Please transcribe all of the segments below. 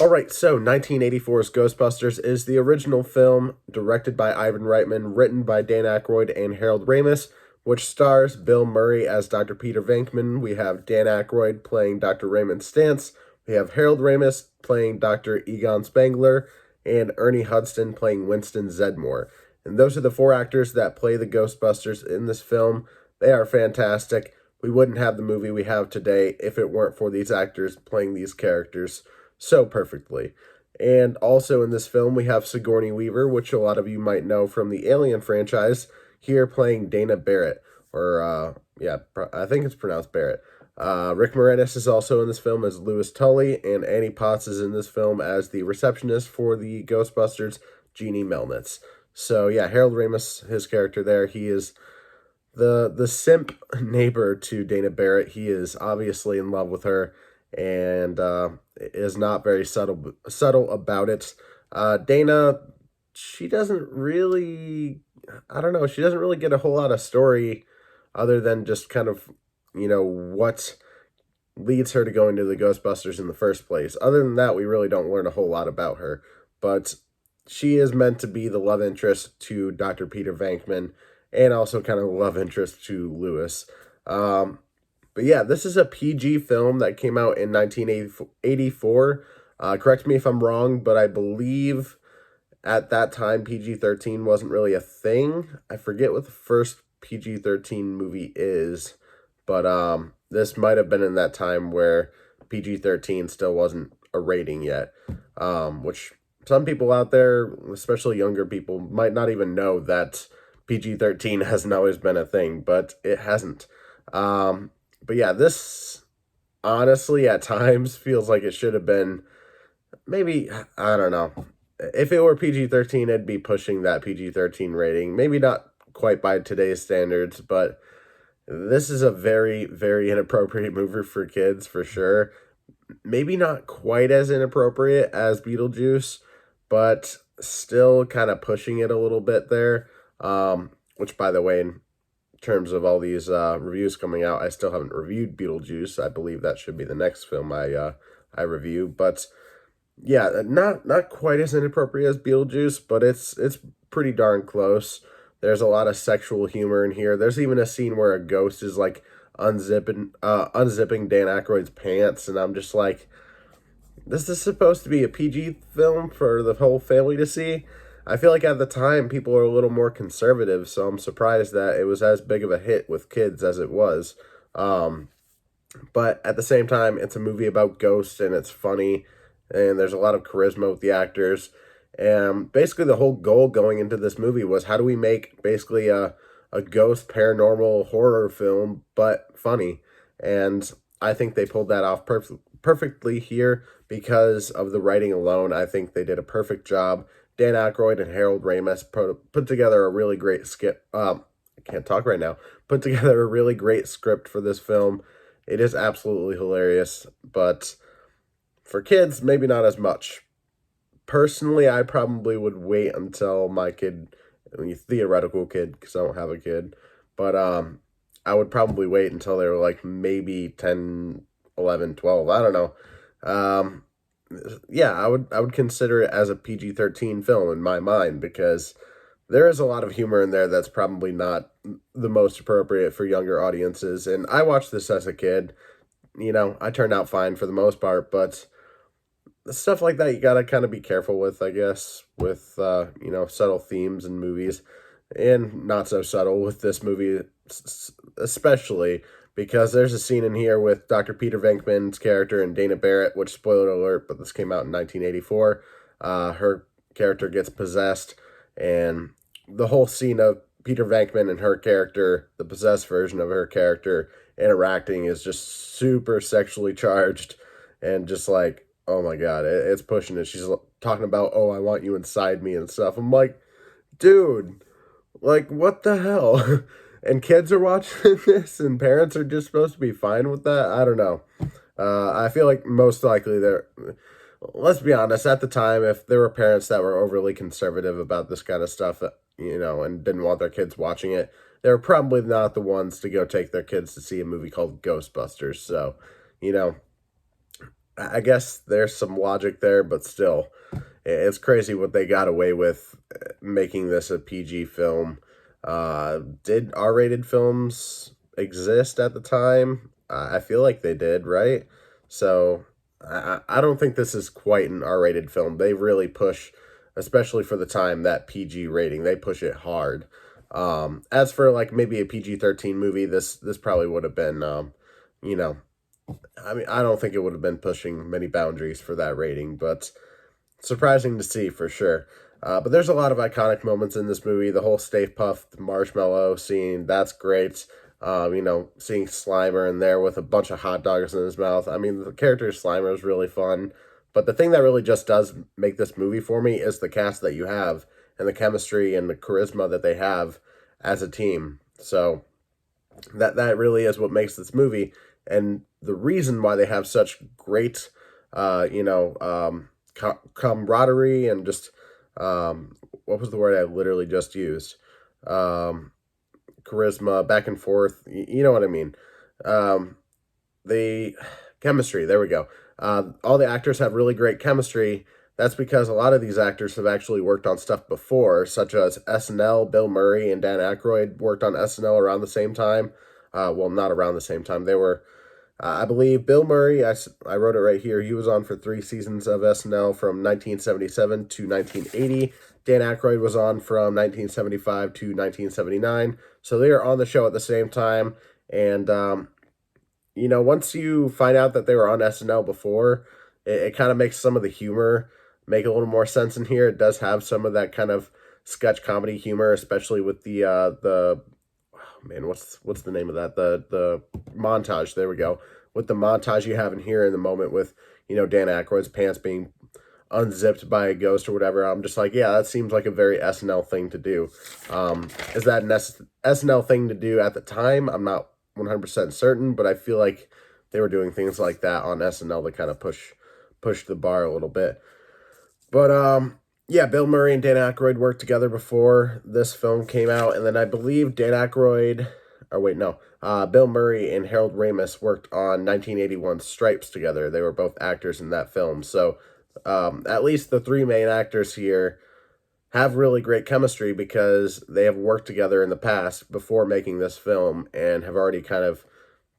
All right, so 1984's Ghostbusters is the original film directed by Ivan Reitman, written by Dan Aykroyd and Harold Ramis, which stars Bill Murray as Dr. Peter Venkman. We have Dan Aykroyd playing Dr. Raymond Stantz. We have Harold Ramis playing Dr. Egon Spangler, and Ernie Hudson playing Winston Zedmore. And those are the four actors that play the Ghostbusters in this film. They are fantastic. We wouldn't have the movie we have today if it weren't for these actors playing these characters so perfectly. And also in this film, we have Sigourney Weaver, which a lot of you might know from the Alien franchise, here playing Dana Barrett. I think it's pronounced Barrett. Rick Moranis is also in this film as Louis Tully, and Annie Potts is in this film as the receptionist for the Ghostbusters, Jeannie Melnitz. So yeah, Harold Ramis, his character there, he is the simp neighbor to Dana Barrett. He is obviously in love with her and is not very subtle about it. Dana, she doesn't really, I don't know, she doesn't really get a whole lot of story other than just kind of, what leads her to go into the Ghostbusters in the first place. Other than that, we really don't learn a whole lot about her. But she is meant to be the love interest to Dr. Peter Venkman and also kind of a love interest to Lewis. But yeah, this is a PG film that came out in 1984. Correct me if I'm wrong, but I believe at that time PG-13 wasn't really a thing. I forget what the first PG-13 movie is, but this might have been in that time where PG-13 still wasn't a rating yet, which some people out there, especially younger people, might not even know that PG-13 hasn't always been a thing, but it hasn't. But yeah, this honestly at times feels like it should have been maybe, I don't know. If it were PG-13, it'd be pushing that PG-13 rating. Maybe not quite by today's standards, but this is a very, very inappropriate movie for kids for sure. Maybe not quite as inappropriate as Beetlejuice, but still kind of pushing it a little bit there. Which, by the way, in terms of all these reviews coming out, I still haven't reviewed Beetlejuice. I believe that should be the next film I review. But yeah, not quite as inappropriate as Beetlejuice, but it's pretty darn close. There's a lot of sexual humor in here. There's even a scene where a ghost is like unzipping Dan Aykroyd's pants, and I'm just like, this is supposed to be a PG film for the whole family to see. I feel like at the time people were a little more conservative, so I'm surprised that it was as big of a hit with kids as it was. But at the same time, it's a movie about ghosts and it's funny, and there's a lot of charisma with the actors. And basically, the whole goal going into this movie was how do we make basically a ghost paranormal horror film, but funny. And I think they pulled that off perfectly here because of the writing alone. I think they did a perfect job. Dan Aykroyd and Harold Ramis put together a really great skip. I can't talk right now. Put together a really great script for this film. It is absolutely hilarious, but for kids, maybe not as much. Personally, I probably would wait until my kid, I mean, theoretical kid, because I don't have a kid, but I would probably wait until they were like maybe 10, 11, 12. I don't know. Yeah, I would consider it as a PG-13 film in my mind because there is a lot of humor in there that's probably not the most appropriate for younger audiences. And I watched this as a kid. I turned out fine for the most part, but stuff like that you gotta kind of be careful with, I guess, with subtle themes in movies, and not so subtle with this movie, especially because there's a scene in here with Dr. Peter Venkman's character and Dana Barrett, which, spoiler alert, but this came out in 1984. Her character gets possessed, and the whole scene of Peter Venkman and her character, the possessed version of her character, interacting is just super sexually charged, and just like, oh my god, it's pushing it. She's talking about, oh, I want you inside me and stuff. I'm like, dude, like, what the hell? And kids are watching this, and parents are just supposed to be fine with that? I don't know. I feel like most likely let's be honest, at the time, if there were parents that were overly conservative about this kind of stuff, and didn't want their kids watching it, they were probably not the ones to go take their kids to see a movie called Ghostbusters. So, I guess there's some logic there, but still, it's crazy what they got away with making this a PG film. Did R-rated films exist at the time? I feel like they did, right? So I don't think this is quite an R-rated film. They really push, especially for the time, that PG rating. They push it hard. As for like maybe a PG-13 movie, this probably would have been, you know, I mean, I don't think it would have been pushing many boundaries for that rating, but surprising to see for sure. But there's a lot of iconic moments in this movie. The whole Stay Puft Marshmallow scene, that's great. Seeing Slimer in there with a bunch of hot dogs in his mouth. I mean, the character Slimer is really fun. But the thing that really just does make this movie for me is the cast that you have and the chemistry and the charisma that they have as a team. So that really is what makes this movie, and the reason why they have such great, camaraderie and just what was the word I literally just used? Um, Charisma, back and forth. You know what I mean? Um, the chemistry. There we go. All the actors have really great chemistry. That's because a lot of these actors have actually worked on stuff before, such as SNL. Bill Murray and Dan Aykroyd worked on SNL around the same time. Well, not around the same time. They were, I believe, Bill Murray. I wrote it right here. He was on for 3 seasons of SNL from 1977 to 1980. Dan Aykroyd was on from 1975 to 1979. So they are on the show at the same time. And once you find out that they were on SNL before, it kind of makes some of the humor make a little more sense in here. It does have some of that kind of sketch comedy humor, especially with the oh man, what's the name of that? The montage. There we go. With the montage you have in here in the moment with Dan Aykroyd's pants being unzipped by a ghost or whatever. I'm just like, yeah, that seems like a very SNL thing to do. Is that an SNL thing to do at the time? I'm not 100% certain, but I feel like they were doing things like that on SNL to kind of push the bar a little bit. But yeah, Bill Murray and Dan Aykroyd worked together before this film came out, and then I believe Dan Aykroyd, or wait, no, Bill Murray and Harold Ramis worked on 1981 Stripes together. They were both actors in that film, so at least the three main actors here have really great chemistry because they have worked together in the past before making this film and have already kind of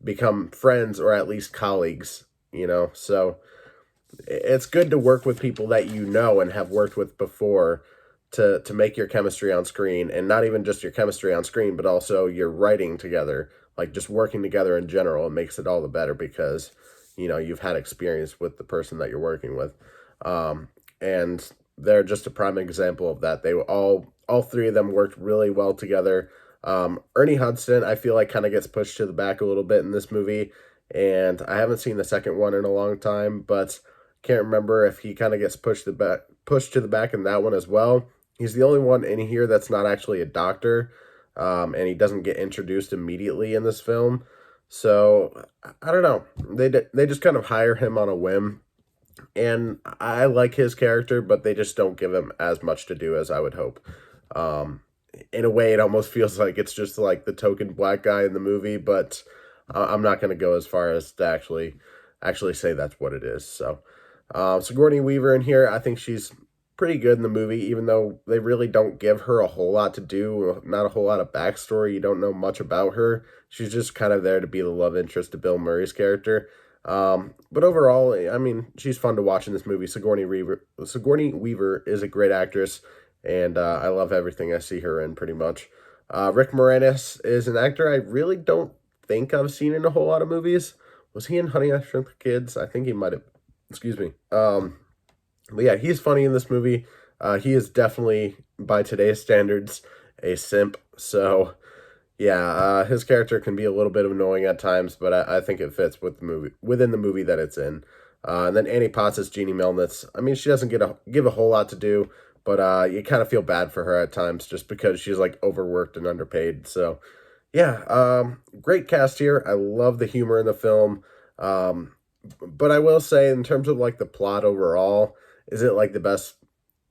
become friends or at least colleagues. So it's good to work with people that you know and have worked with before to make your chemistry on screen, and not even just your chemistry on screen, but also your writing together, like just working together in general. It makes it all the better because you've had experience with the person that you're working with. And they're just a prime example of that. They all three of them worked really well together. Ernie Hudson, I feel like, kind of gets pushed to the back a little bit in this movie, and I haven't seen the second one in a long time, but can't remember if he kind of gets pushed to the back in that one as well. He's the only one in here that's not actually a doctor, and he doesn't get introduced immediately in this film. So I don't know. They just kind of hire him on a whim, and I like his character, but they just don't give him as much to do as I would hope. Um, in a way, it almost feels like it's just like the token black guy in the movie, but I'm not going to go as far as to actually say that's what it is. So, Sigourney Weaver in here, I think she's pretty good in the movie, even though they really don't give her a whole lot to do, not a whole lot of backstory. You don't know much about her. She's just kind of there to be the love interest to Bill Murray's character. But overall, I mean, she's fun to watch in this movie. Sigourney Weaver is a great actress, and I love everything I see her in pretty much. Rick Moranis is an actor I really don't think I've seen in a whole lot of movies. Was he in Honey, I Shrunk the Kids? I think he might have. Excuse me. But yeah, he's funny in this movie. He is definitely, by today's standards, a simp. So yeah, his character can be a little bit annoying at times, but I think it fits with the movie within the movie that it's in. And then Annie Potts is Jeannie Melnitz. I mean, she doesn't give a whole lot to do, but you kind of feel bad for her at times just because she's like overworked and underpaid. So yeah, great cast here. I love the humor in the film. But I will say, in terms of like the plot overall, is it like the best,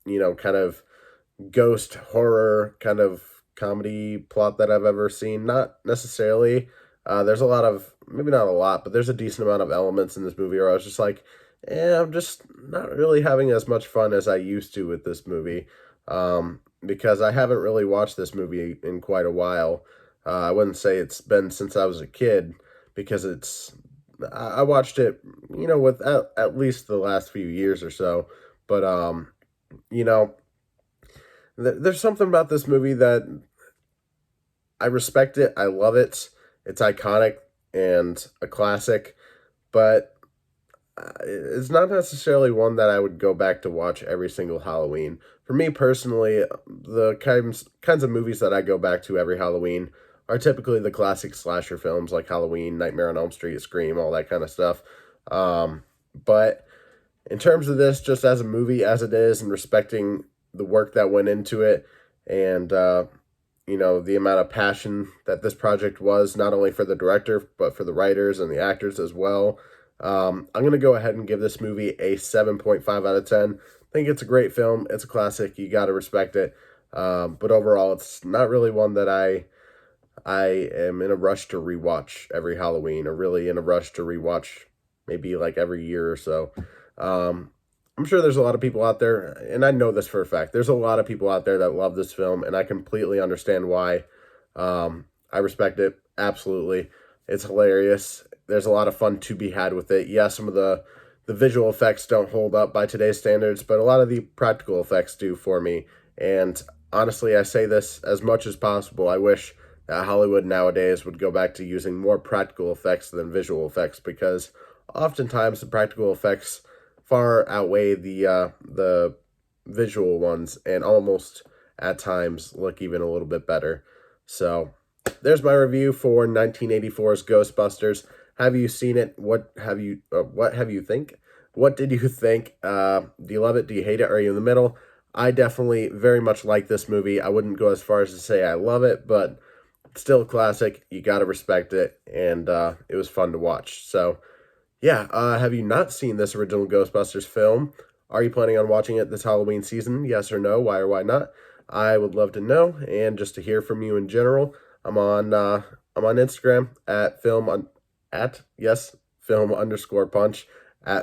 kind of ghost horror kind of comedy plot that I've ever seen? Not necessarily. There's a lot of, maybe not a lot, but there's a decent amount of elements in this movie where I was just like, and I'm just not really having as much fun as I used to with this movie, because I haven't really watched this movie in quite a while. I wouldn't say it's been since I was a kid, because I watched it, with at least the last few years or so. But you know, there's something about this movie that I respect it. I love it. It's iconic and a classic, but it's not necessarily one that I would go back to watch every single Halloween. For me personally, the kinds of movies that I go back to every Halloween are typically the classic slasher films like Halloween, Nightmare on Elm Street, Scream, all that kind of stuff. But in terms of this, just as a movie as it is, and respecting the work that went into it, and the amount of passion that this project was, not only for the director but for the writers and the actors as well. I'm going to go ahead and give this movie a 7.5 out of 10. I think it's a great film. It's a classic. You got to respect it. But overall, it's not really one that I am in a rush to rewatch every Halloween, or really in a rush to rewatch maybe like every year or so. I'm sure there's a lot of people out there, and I know this for a fact. There's a lot of people out there that love this film, and I completely understand why. I respect it absolutely. It's hilarious. There's a lot of fun to be had with it. Yeah, some of the visual effects don't hold up by today's standards, but a lot of the practical effects do for me. And honestly, I say this as much as possible. I wish that Hollywood nowadays would go back to using more practical effects than visual effects, because oftentimes the practical effects far outweigh the visual ones, and almost at times look even a little bit better. So there's my review for 1984's Ghostbusters. Have you seen it? What have you think? What did you think? Do you love it? Do you hate it? Are you in the middle? I definitely very much like this movie. I wouldn't go as far as to say I love it, but it's still a classic. You got to respect it, and it was fun to watch. So yeah, have you not seen this original Ghostbusters film? Are you planning on watching it this Halloween season? Yes or no? Why or why not? I would love to know, and just to hear from you in general. I'm on Instagram film_punch, at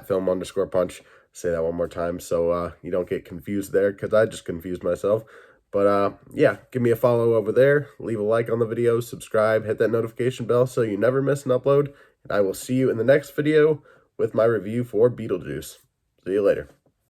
film_punch. Say that one more time so you don't get confused there, because I just confused myself. But yeah, give me a follow over there. Leave a like on the video, subscribe, hit that notification bell so you never miss an upload. And I will see you in the next video with my review for Beetlejuice. See you later.